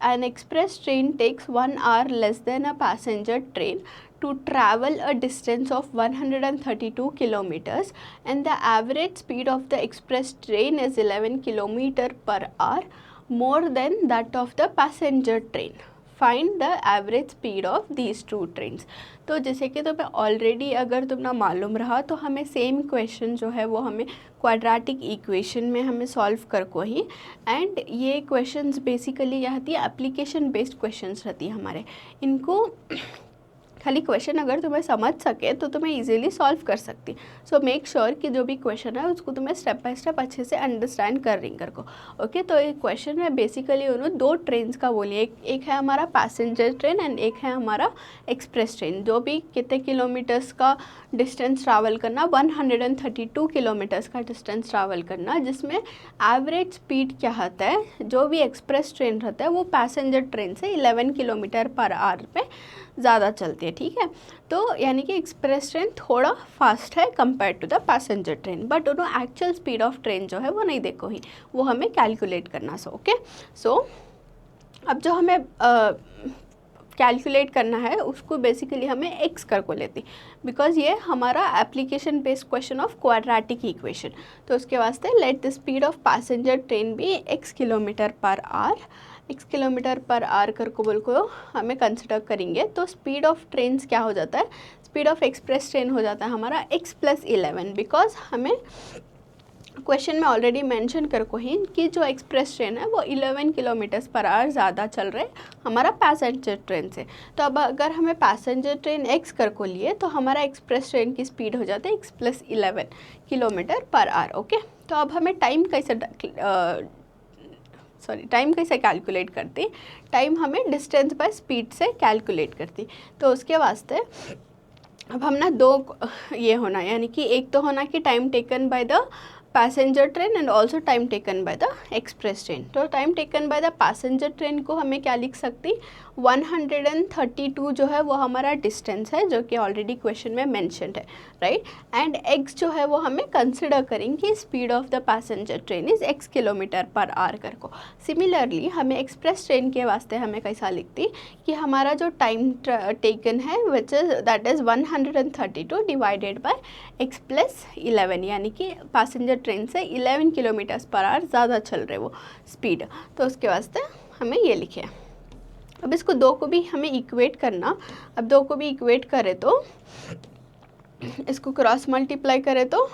an express train takes 1 hour less than a passenger train to travel a distance of 132 kilometers and the average speed of the express train is 11 kilometer per hour more than that of the passenger train. Find the average speed of these two trains. तो जैसे कि तुम्हें already अगर तुम ना मालूम रहा तो हमें सेम क्वेश्चन जो है वो हमें क्वाड्रेटिक इक्वेशन में हमें सॉल्व कर को ही, एंड ये क्वेश्चंस बेसिकली क्या होती है, एप्लीकेशन बेस्ड क्वेश्चंस रहती है हमारे। इनको खाली क्वेश्चन अगर तुम्हें समझ सके तो तुम्हें इजीली सॉल्व कर सकती। सो मेक श्योर कि जो भी क्वेश्चन है उसको तुम्हें स्टेप बाय स्टेप अच्छे से अंडरस्टैंड कर रही कर को, ओके। तो एक क्वेश्चन में बेसिकली उन्होंने दो ट्रेन्स का बोलिए, एक है हमारा पैसेंजर ट्रेन एंड एक है हमारा एक्सप्रेस ट्रेन, जो भी कितने किलोमीटर्स का डिस्टेंस ट्रैवल करना, 132 किलोमीटर्स का डिस्टेंस ट्रैवल करना, जिसमें एवरेज स्पीड क्या होता है, जो भी एक्सप्रेस ट्रेन रहता है वो पैसेंजर ट्रेन से 11 किलोमीटर पर आवर पे ज़्यादा चलती है, ठीक है। तो यानी कि एक्सप्रेस ट्रेन थोड़ा फास्ट है compare to the passenger train, but उन्होंने एक्चुअल स्पीड ऑफ ट्रेन जो है वो नहीं देखो ही, वो हमें कैलकुलेट करना। So okay. सो अब जो हमें कैलकुलेट करना है उसको बेसिकली हमें एक्स कर को लेती, बिकॉज ये हमारा application based question of quadratic equation. तो उसके वास्ते let the speed of passenger train भी x kilometre per hour, x kilometre per hour कर को बोल को हमें कंसिडर करेंगे। तो स्पीड ऑफ ट्रेन क्या हो जाता है, स्पीड ऑफ एक्सप्रेस ट्रेन हो जाता है हमारा x + 11, बिकॉज हमें क्वेश्चन में ऑलरेडी मेंशन कर को ही कि जो एक्सप्रेस ट्रेन है वो 11 किलोमीटर्स पर आवर ज़्यादा चल रहे हमारा पैसेंजर ट्रेन से। तो अब अगर हमें पैसेंजर ट्रेन x कर को लिए तो हमारा एक्सप्रेस ट्रेन की स्पीड हो जाता है x + 11 kilometre per hour. Okay, तो अब हमें टाइम कैसे कैलकुलेट करती, टाइम हमें डिस्टेंस बाय स्पीड से कैलकुलेट करती। तो उसके वास्ते अब हम ना दो ये होना, यानी कि एक तो होना कि time taken by the passenger train and also time taken by the express train. तो time taken by the passenger train को हमें क्या लिख सकती, 132 जो है वो हमारा डिस्टेंस है जो कि ऑलरेडी क्वेश्चन में मेंशन्ड है, राइट। एंड x जो है वो हमें कंसिडर करेंगे speed of the passenger train is x kilometre per hour कर को। सिमिलरली हमें एक्सप्रेस ट्रेन के वास्ते हमें कैसा लिखती कि हमारा जो टाइम टेकन है which is that is 132 divided by x + 11, यानी कि पैसेंजर ट्रेन से 11 किलोमीटर्स पर आवर ज़्यादा चल रहे वो स्पीड। तो उसके वास्ते हमें ये लिखे। अब इसको दो को भी हमें इक्वेट करना, अब दो को भी इक्वेट करें तो इसको क्रॉस मल्टीप्लाई करें तो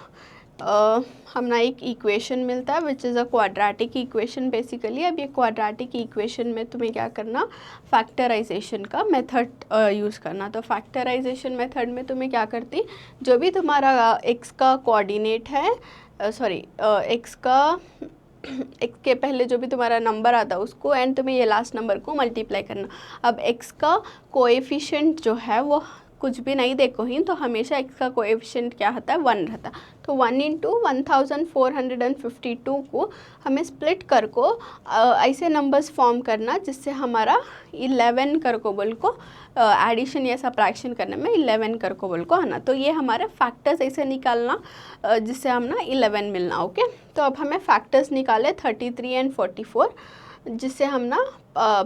हमें एक इक्वेशन मिलता है which is a quadratic equation basically. अब ये क्वाड्रेटिक इक्वेशन में तुम्हें क्या करना, फैक्टराइजेशन का मेथड यूज़ करना। तो फैक्टराइजेशन मेथड में तुम्हें क्या करती, जो भी तुम्हारा x का कोऑर्डिनेट है, x का x के पहले जो भी तुम्हारा नंबर आता है उसको एंड तुम्हें ये लास्ट नंबर को मल्टीप्लाई करना। अब x का कोएफिशिएंट जो है वो कुछ भी नहीं देखो ही, तो हमेशा x का कोएफिशिएंट क्या होता है, 1 रहता। तो 1 × 1452 को हमें स्प्लिट कर को ऐसे नंबर्स फॉर्म करना जिससे हमारा 11 कर को बोल को एडिशन या सब्ट्रैक्शन करने में 11 कर को बोल को आना। तो ये हमारे फैक्टर्स ऐसे निकालना जिससे हम ना 11 मिलना। ओके, तो अब हमें फैक्टर्स निकाले 33 एंड 44, जिससे हम ना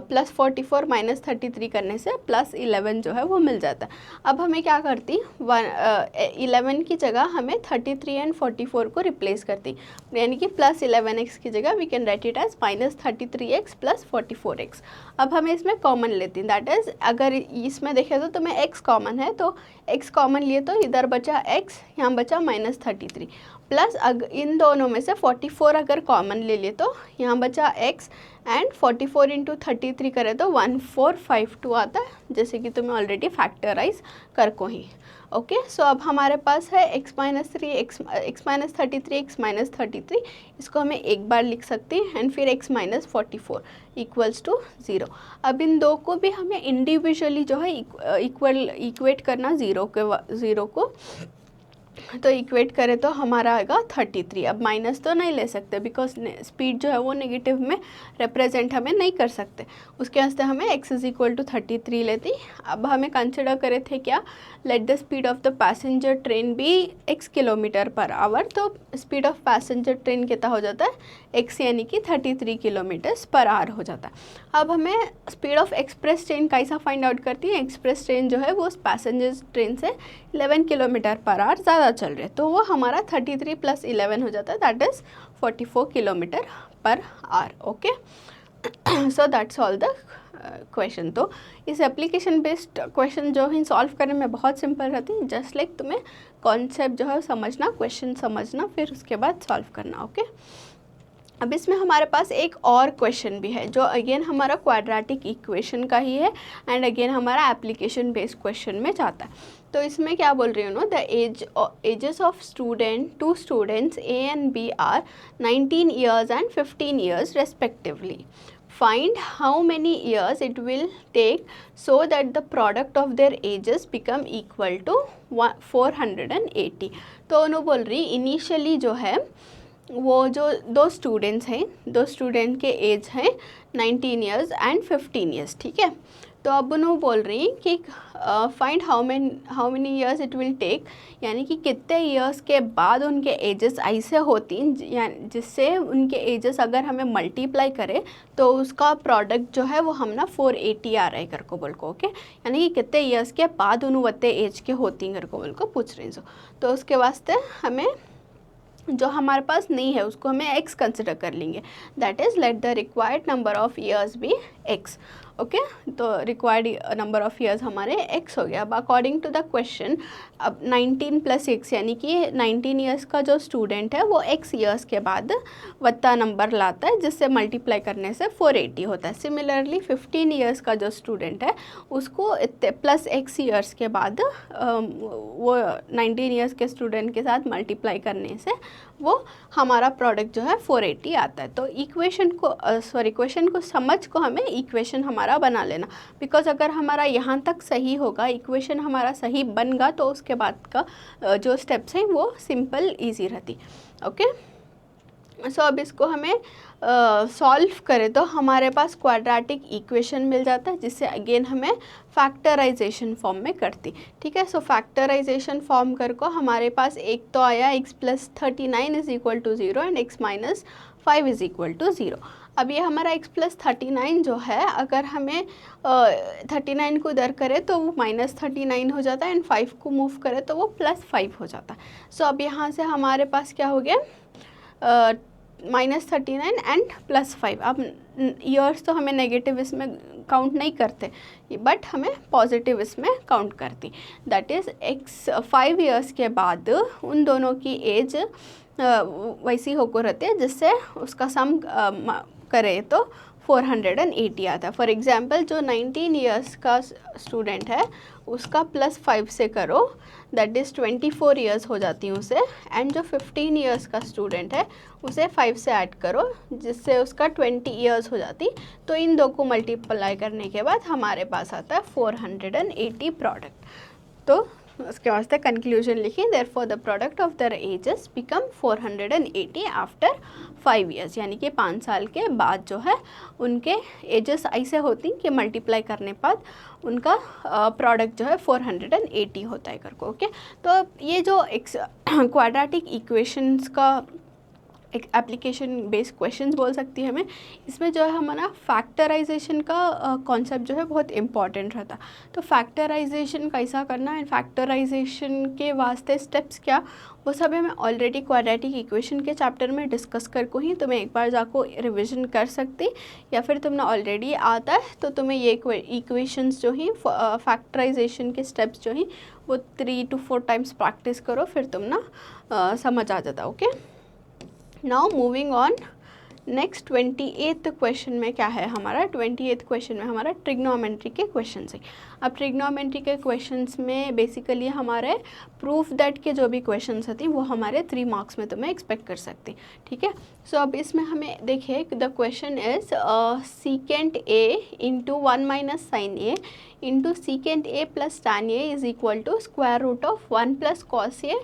+44 - 33 करने से +11 जो है वो मिल जाता है। अब हमें क्या करती, 11 की जगह हमें 33 एंड 44 को रिप्लेस करती, यानी कि +11x की जगह we can write it as -33x + 44x। अब हमें इसमें कॉमन लेती, दैट इज़ अगर इसमें देखें तो तुम्हें x कॉमन है, तो x कॉमन लिए तो इधर बचा x, यहाँ बचा -33, प्लस इन दोनों में से 44 अगर कॉमन ले लिए तो यहाँ बचा x एंड 44 × 33 करें तो 1452 आता है, जैसे कि तुम्हें ऑलरेडी फैक्टराइज कर को ही। ओके, सो अब हमारे पास है x - 33, इसको हमें एक बार लिख सकते हैं एंड फिर x - 44 = 0। अब इन दो को भी हमें इंडिविजुअली जो है इक्वेट करना, ज़ीरो को तो इक्वेट करें तो हमारा आएगा 33। अब माइनस तो नहीं ले सकते बिकॉज स्पीड जो है वो नेगेटिव में रिप्रेजेंट हमें नहीं कर सकते, उसके वास्ते हमें x = 33 लेती। अब हमें कंसिडर करे थे क्या, let the speed of the passenger train भी x किलोमीटर पर आवर। तो स्पीड ऑफ पैसेंजर ट्रेन कितना हो जाता है x, यानी कि 33 किलोमीटर्स पर आवर हो जाता है। अब हमें स्पीड ऑफ एक्सप्रेस ट्रेन कैसा फाइंड आउट करती है, एक्सप्रेस ट्रेन जो है वो पैसेंजर ट्रेन से 11 किलोमीटर पर आवर ज़्यादा चल रहे, तो वो हमारा 33 + 11 हो जाता है, that is 44 kilometre per hour. Okay, so that's all the question. तो इस एप्लीकेशन बेस्ड क्वेश्चन जो है सॉल्व करने में बहुत सिंपल रहती है, जस्ट लाइक तुम्हें कॉन्सेप्ट जो है समझना, क्वेश्चन समझना, फिर उसके बाद सॉल्व करना। ओके, अब इसमें हमारे पास एक और क्वेश्चन भी है जो अगेन हमारा क्वाड्रेटिक इक्वेशन का ही है एंड अगेन हमारा एप्लीकेशन बेस्ड क्वेश्चन में जाता है। तो इसमें क्या बोल रही हूँ ना, the ages of two students A and B are 19 years and 15 years respectively. Find how many years it will take so that the product of their ages become equal to 480. तो उन्होंने बोल रही इनिशियली जो है वो जो दो students हैं, दो स्टूडेंट के एज हैं 19 years and 15 years, ठीक है। तो अब उन्होंने बोल रही कि find how many years it will take, यानी कि कितने ईयर्स के बाद उनके एजेस ऐसे होती हैं जिससे उनके एजेस अगर हमें मल्टीप्लाई करें तो उसका प्रोडक्ट जो है वो हम ना 480 आ रहा है कर को बोल को। ओके, यानी कि कितने ईयर्स के बाद उन्होंने वत्ते एज के होती कर को बोल को पूछ रही हैं। तो उसके वास्ते हमें जो हमारे पास नहीं है उसको हमें x कंसिडर कर लेंगे, that is let the required number of years be x। Okay, तो रिक्वायर्ड नंबर ऑफ़ ईयर्स हमारे x हो गया। अब अकॉर्डिंग टू द क्वेश्चन, अब 19 + x यानी कि 19 ईयर्स का जो स्टूडेंट है वो x ईयर्स के बाद वत्ता नंबर लाता है जिससे मल्टीप्लाई करने से 480 होता है। सिमिलरली 15 ईयर्स का जो स्टूडेंट है उसको प्लस x ईयर्स के बाद वो 19 ईयर्स के स्टूडेंट के साथ मल्टीप्लाई करने से वो हमारा प्रोडक्ट जो है 480 आता है। तो इक्वेशन को क्वेश्चन को समझ को हमें इक्वेशन हमारा बना लेना, बिकॉज अगर हमारा यहाँ तक सही होगा, इक्वेशन हमारा सही बनगा, तो उसके बाद का जो स्टेप्स हैं वो सिंपल ईजी रहती। ओके, सो अब इसको हमें सॉल्व करें तो हमारे पास क्वाड्रेटिक इक्वेशन मिल जाता है जिससे अगेन हमें फैक्टराइजेशन फॉर्म में करती। ठीक है, सो फैक्टराइजेशन फॉर्म कर को हमारे पास एक तो आया x + 39 = 0 एंड x - 5 = 0। अब ये हमारा x + 39 जो है, अगर हमें 39 को इधर करें तो वो -39 हो जाता है एंड 5 को मूव करें तो वो +5 हो जाता है। सो अब यहाँ से हमारे पास क्या हो गया, -39 एंड +5। अब ईयर्स तो हमें नेगेटिव इसमें काउंट नहीं करते, बट हमें पॉजिटिव इसमें काउंट करती। दैट इज़ x 5 ईयर्स के बाद उन दोनों की एज वैसी होकर रहती है जिससे उसका सम करे तो 480 आता है। फॉर एग्ज़ाम्पल जो 19 ईयर्स का स्टूडेंट है उसका +5 से करो, दैट इज़ 24 ईयर्स हो जाती हैं उसे, एंड जो 15 ईयर्स का स्टूडेंट है उसे 5 से ऐड करो जिससे उसका 20 ईयर्स हो जाती। तो इन दो को मल्टीप्लाई करने के बाद हमारे पास आता है 480 प्रोडक्ट। तो उसके वास्ते कंक्लूजन लिखिए, therefore the product of their edges become 480 after 5 years, यानी कि 5 साल के बाद जो है उनके एजेस ऐसे होती कि मल्टीप्लाई करने बाद उनका प्रोडक्ट जो है 480 होता है करको। ओके, तो ये जो क्वाड्रेटिक इक्वेशंस का एक एप्लीकेशन बेस्ड क्वेश्चंस बोल सकती है हमें, इसमें जो है हमारा फैक्टराइजेशन का कॉन्सेप्ट जो है बहुत इंपॉर्टेंट रहता। तो फैक्टराइजेशन कैसा करना एंड फैक्टराइजेशन के वास्ते स्टेप्स क्या, वो सब हमें ऑलरेडी क्वाड्रेटिक इक्वेशन के चैप्टर में डिस्कस कर को ही तुम्हें एक बार जाको रिविजन कर सकती, या फिर तुमने ऑलरेडी आता है तो तुम्हें ये इक्वेशंस जो ही फैक्टराइजेशन के स्टेप्स जो ही वो 3 to 4 टाइम्स प्रैक्टिस करो, फिर तुम ना समझ आ जाता। Okay, now moving on, next 28th question में क्या है हमारा, 28th क्वेश्चन में हमारा ट्रिग्नोमेट्री के क्वेश्चन है। अब ट्रिग्नोमेट्री के क्वेश्चंस में बेसिकली हमारे प्रूफ दैट के जो भी क्वेश्चंस होती वो हमारे 3 मार्क्स में तुम्हें एक्सपेक्ट कर सकती। ठीक है, सो अब इसमें हमें देखिए the question is secant a into 1 - sin a into secant a plus tan a is equal to square root of 1 + cos a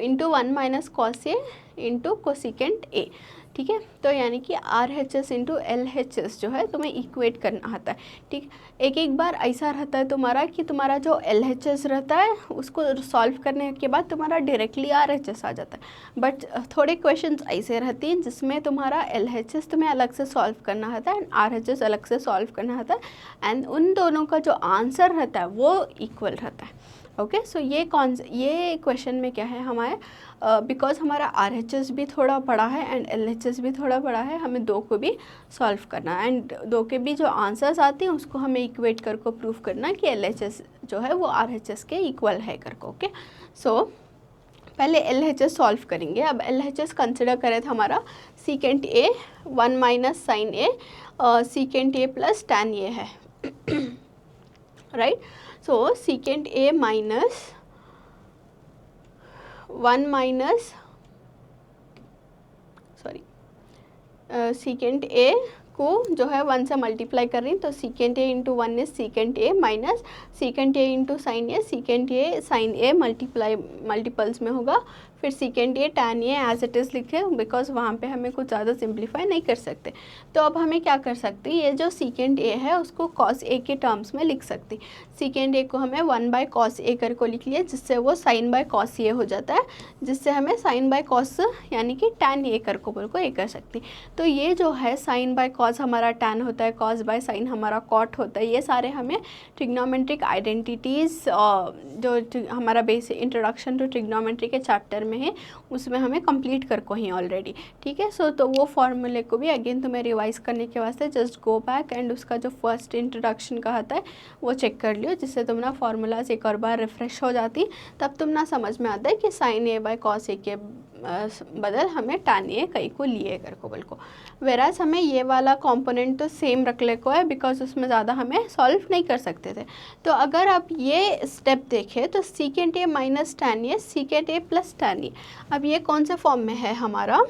into 1 - cos a into cosecant a। ठीक है, तो यानी कि RHS इंटू LHS जो है तुम्हें equate करना आता है। ठीक, एक बार ऐसा रहता है तुम्हारा कि तुम्हारा जो LHS रहता है उसको सॉल्व करने के बाद तुम्हारा डायरेक्टली RHS आ जाता है, बट थोड़े क्वेश्चंस ऐसे रहती हैं जिसमें तुम्हारा LHS तुम्हें अलग से सॉल्व करना आता है एंड RHS अलग से सॉल्व करना आता है, एंड उन दोनों का जो आंसर रहता है वो इक्वल रहता है। ओके, सो ये क्वेश्चन में क्या है हमारे, बिकॉज हमारा RHS भी थोड़ा बड़ा है एंड LHS भी थोड़ा बड़ा है, हमें दो को भी सॉल्व करना है एंड दो के भी जो आंसर्स आते हैं उसको हमें इक्वेट कर को प्रूफ करना कि LHS जो है वो RHS के इक्वल है कर को। ओके, सो पहले LHS सॉल्व करेंगे। अब LHS कंसिडर करें तो हमारा secant a 1 - sin a secant a plus tan a है, right. So secant a minus 1 secant a को जो है 1 से मल्टीप्लाई कर रही, तो secant a into 1 is secant a minus secant a into sin a, secant a sin a multiples में होगा फिर secant a tan a as it is लिखे, बिकॉज वहाँ पे हमें कुछ ज़्यादा सिंप्लीफाई नहीं कर सकते। तो अब हमें क्या कर सकते हैं, ये जो सीकेंट ए है उसको कॉस ए के टर्म्स में लिख सकते। सीकेंट ए को हमें 1/cos ए कर को लिख लिया, जिससे वो साइन बाय कॉस ए हो जाता है, जिससे हमें साइन बाय कॉस यानी कि टैन ए कर को बोल को ए कर सकती। तो ये जो है साइन बाय कॉस हमारा टैन होता है, कॉस बाय साइन हमारा कॉट होता है। ये सारे हमें ट्रिग्नोमेट्रिक आइडेंटिटीज़ जो हमारा बेसिक इंट्रोडक्शन टू ट्रिग्नोमेट्री के चैप्टर में है उसमें हमें कंप्लीट कर को ही ऑलरेडी, ठीक है। सो तो वो फॉर्मूले को भी अगेन तुम्हें रिवाइज करने के वास्ते जस्ट गो बैक एंड उसका जो फर्स्ट इंट्रोडक्शन का आता है वो चेक कर लियो, जिससे तुम ना फार्मूलाज एक और बार रिफ्रेश हो जाती, तब तुम ना समझ में आता है कि sine A by cos A के बदल हमें टैन ए कई को लिए कर को बोल को। वेराज हमें ये वाला कंपोनेंट तो सेम रख ले को है, बिकॉज उसमें ज़्यादा हमें सॉल्व नहीं कर सकते थे। तो अगर आप ये स्टेप देखें तो secant A minus tan A, secant A plus tan A, अब ये कौन से फॉर्म में है हमारा।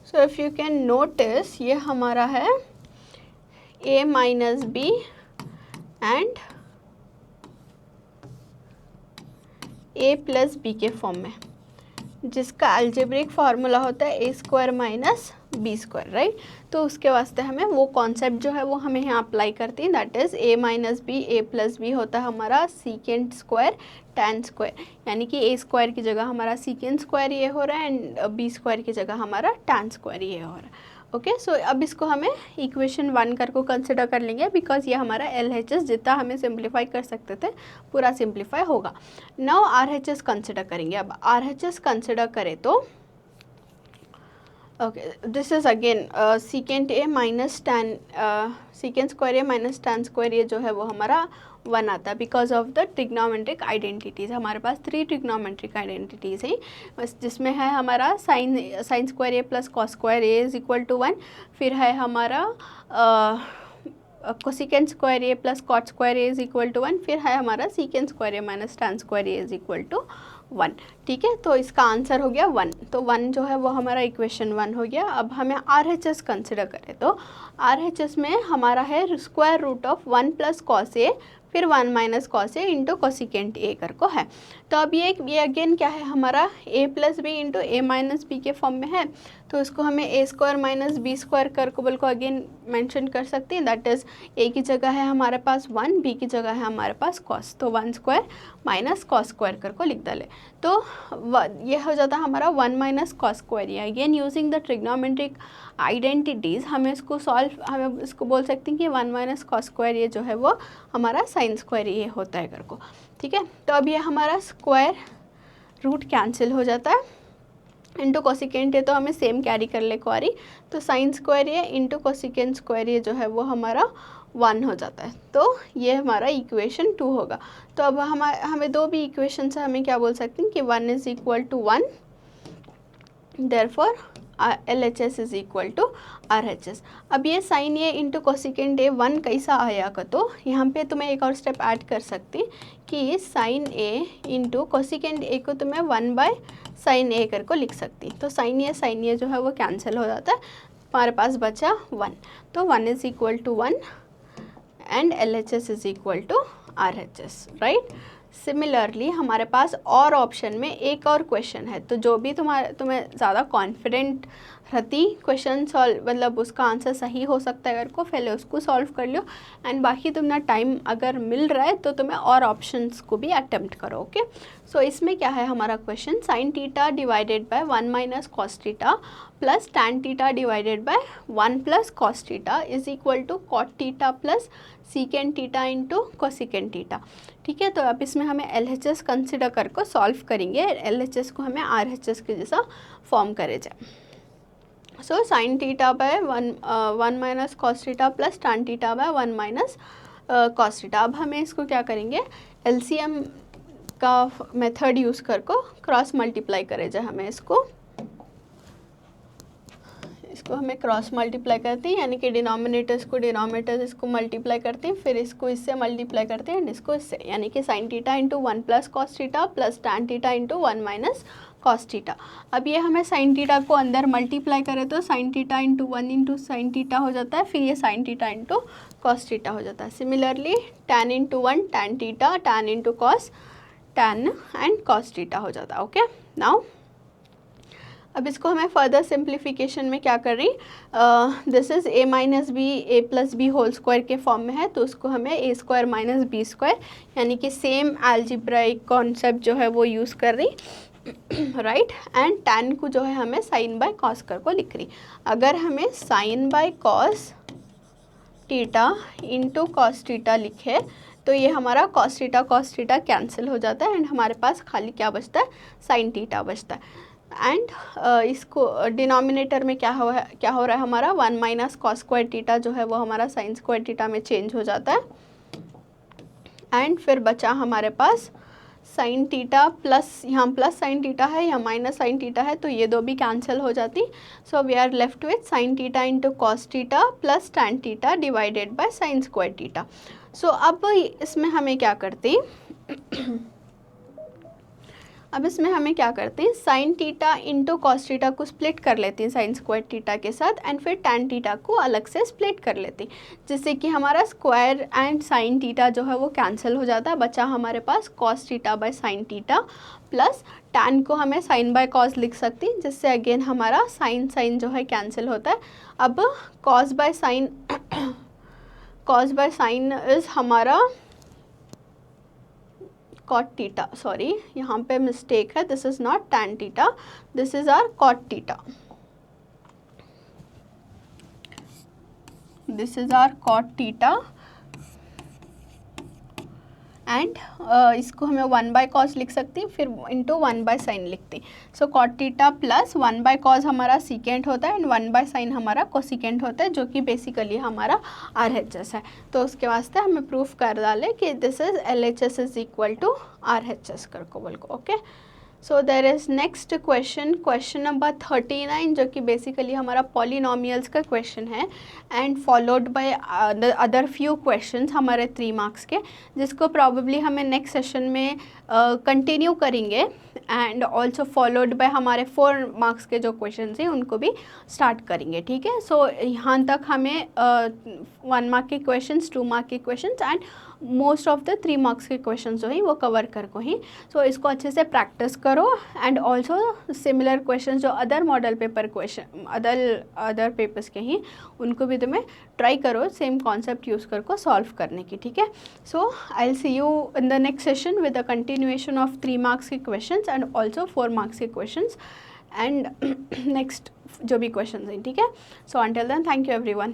So if you can notice ये हमारा है A minus B and A plus B के फॉर्म में, जिसका अलजेब्रिक फार्मूला होता है A square minus B square, right. तो उसके वास्ते हमें वो कॉन्सेप्ट जो है वो हमें यहाँ अप्लाई करती है, that is a minus b a plus b होता है हमारा सीकेंट स्क्वायर टैन स्क्वायर, यानी कि ए स्क्वायर की जगह हमारा सीकेंट स्क्वायर ये हो रहा है एंड बी स्क्वायर की जगह हमारा टैन स्क्वायर ये हो रहा है। ओके, सो अब इसको हमें इक्वेशन 1 कर को कंसिडर कर लेंगे, बिकॉज ये हमारा LHS जितना हमें सिंप्लीफाई कर सकते थे पूरा सिंप्लीफाई होगा। नाउ RHS कंसिडर करेंगे। अब RHS कंसिडर करें तो okay, this is again secant A minus tan secant square a minus tan square, ये जो है वो हमारा 1 आता है because of the trigonometric identities. हमारे पास 3 ट्रिग्नोमेट्रिक आइडेंटिटीज़ हैं, बस जिसमें है हमारा sine square a plus cos square a is equal to 1, फिर है हमारा cosecant square a plus cot square a is equal to 1, फिर है हमारा secant square a minus tan square a is equal to 1, ठीक है। तो इसका आंसर हो गया 1, तो 1 जो है वो हमारा इक्वेशन 1 हो गया। अब हमें RHS कंसिडर करें तो RHS में हमारा है square root of 1 plus cos A फिर 1 minus cos A into cosecant A कर को है। तो अब ये अगेन क्या है हमारा a plus b into a minus b के फॉर्म में है, तो इसको हमें a square minus B square कर को बोल को अगेन मेंशन कर सकते हैं, दैट इज़ a की जगह है हमारे पास 1, b की जगह है हमारे पास cos, तो 1 स्क्वायर माइनस कॉस स्क्वायर कर को लिख डाले, तो ये हो जाता है हमारा 1 माइनस कॉस स्क्वायर। ये again using the trigonometric identities हमें इसको बोल सकते हैं कि 1 माइनस कॉस स्क्वायर ये जो है वो हमारा साइन स्क्वायर ये होता है कर को, ठीक है। तो अब ये हमारा स्क्वायर रूट कैंसिल हो जाता है, इंटू कोसिकेंट ये तो हमें सेम कैरी कर ले को आ रही, तो साइन स्क्वायर ये इंटू कोसिकेंट स्क्वायर ये जो है वो हमारा 1 हो जाता है, तो ये हमारा इक्वेशन 2 होगा। तो अब हमें दो भी इक्वेशन से हमें क्या बोल सकते हैं कि 1 is equal to 1, therefore LHS is equal to RHS। अब ये sine a into cosecant a 1 कैसा आया का, तो यहाँ पे तुम्हें एक और स्टेप ऐड कर सकती कि sine a into cosecant a को तुम्हें 1 बाय साइन ए कर को लिख सकती, तो साइन ए जो है वो कैंसिल हो जाता है, हमारे पास बचा 1, तो 1 is equal to 1 and LHS is equal to RHS, right. Similarly हमारे पास और ऑप्शन में एक और क्वेश्चन है, तो जो भी तुम्हें ज़्यादा कॉन्फिडेंट रहती क्वेश्चन सॉल्व मतलब उसका आंसर सही हो सकता है अगर को पहले उसको सॉल्व कर लो, एंड बाकी तुम्हें टाइम अगर मिल रहा है तो तुम्हें और ऑप्शंस को भी अटेम्प्ट करो, ओके। सो इसमें क्या है हमारा question, sine theta divided by 1 minus cos theta plus tan theta divided by 1 plus cos theta is equal to cot theta plus secant theta into cosecant theta, ठीक है। तो अब इसमें हमें LHS कंसिडर कर को सॉल्व करेंगे, LHS को हमें RHS के जैसा फॉर्म करे जाए। So sine theta by 1 minus cos theta plus tan theta by 1 minus cos theta. अब हमें इसको क्या करेंगे, LCM का मेथड यूज़ कर को क्रॉस मल्टीप्लाई करे जाए, हमें इसको हमें क्रॉस मल्टीप्लाई करते हैं, यानी कि डिनोमिनेटर्स इसको मल्टीप्लाई करते हैं, फिर इसको इससे मल्टीप्लाई करते हैं, इसको इससे, यानी कि sign theta into 1 plus cos theta plus tan theta into 1 minus cos theta. अब ये हमें साइन थीटा को अंदर मल्टीप्लाई करें तो sign theta into 1 into sine theta हो जाता है, फिर ये sign theta into cos theta हो जाता है। Similarly tan into 1 tan theta, tan into cos tan and cos theta हो जाता है। ओके, नाउ अब इसको हमें फर्दर सिंप्लीफिकेशन में क्या कर रही, this is a minus b a plus B whole square के फॉर्म में है, तो उसको हमें a square minus B square यानी कि सेम एल्जिब्राइक कॉन्सेप्ट जो है वो यूज़ कर रही, राइट। एंड tan को जो है हमें साइन बाय कॉस कर को लिख रही। अगर हमें sine by cos theta into cos theta लिखे तो ये हमारा कॉस थीटा कैंसिल हो जाता है एंड हमारे पास खाली क्या बचता है, साइन थीटा बचता है। एंड इसको डिनोमिनेटर में क्या हो रहा है हमारा 1 माइनस कॉस स्क्वायर थीटा जो है वो हमारा साइन स्क्वायर थीटा में चेंज हो जाता है। एंड फिर बचा हमारे पास साइन थीटा प्लस, यहाँ प्लस साइन थीटा है या माइनस साइन थीटा है तो ये दो भी कैंसिल हो जाती। So we are left with sine theta into cos theta plus tan theta divided by sine square theta. So अब इसमें हमें क्या करते हैं, sine theta into cos theta को स्प्लिट कर लेते हैं साइन स्क्वायर थीटा के साथ एंड फिर टैन थीटा को अलग से स्प्लिट कर लेते हैं, जिससे कि हमारा स्क्वायर एंड साइन थीटा जो है वो कैंसिल हो जाता है। बचा हमारे पास cos theta by sine theta plus tan को हमें साइन बाय कॉस लिख सकती हैं, जिससे अगेन हमारा साइन जो है कैंसिल होता है। अब कॉस बाय साइन इज़ हमारा कॉट थीटा, सॉरी यहाँ पे मिस्टेक है, this is not tan theta, this is our cot theta, this is our cot theta and इसको हमें 1 बाय कॉस लिख सकती हैं, फिर इंटू 1 बाय साइन लिखती। So cot theta plus 1 by cos हमारा सीकेंट होता है एंड 1 बाय साइन हमारा कोसिकेंट होता है, जो कि बेसिकली हमारा RHS है। तो उसके वास्ते हमें प्रूफ कर डाले कि this is LHS is equal to RHS कर को बोल को। Okay, so there is next question number 39 जो कि बेसिकली हमारा पॉलिनोमियल्स का क्वेश्चन है and followed by other few questions हमारे 3 मार्क्स के, जिसको प्रॉबेबली हमें नेक्स्ट सेशन में कंटिन्यू करेंगे एंड ऑल्सो फॉलोड बाय हमारे 4 मार्क्स के जो क्वेश्चंस हैं उनको भी स्टार्ट करेंगे। ठीक है, सो यहाँ तक हमें 1 मार्क के क्वेश्चंस, 2 मार्क के questions and most of the 3 marks के क्वेश्चंस जो है वो कवर कर को ही। सो इसको अच्छे से प्रैक्टिस करो एंड ऑल्सो सिमिलर क्वेश्चंस जो other model paper question other papers के ही उनको भी तुम्हें ट्राई करो सेम कॉन्सेप्ट यूज़ कर को सॉल्व करने की। ठीक है, so I will see you in the next session with the continuation of 3 marks के क्वेश्चंस एंड ऑल्सो 4 मार्क्स के क्वेश्चंस एंड नेक्स्ट जो भी क्वेश्चंस हैं। ठीक है, so until then thank you everyone.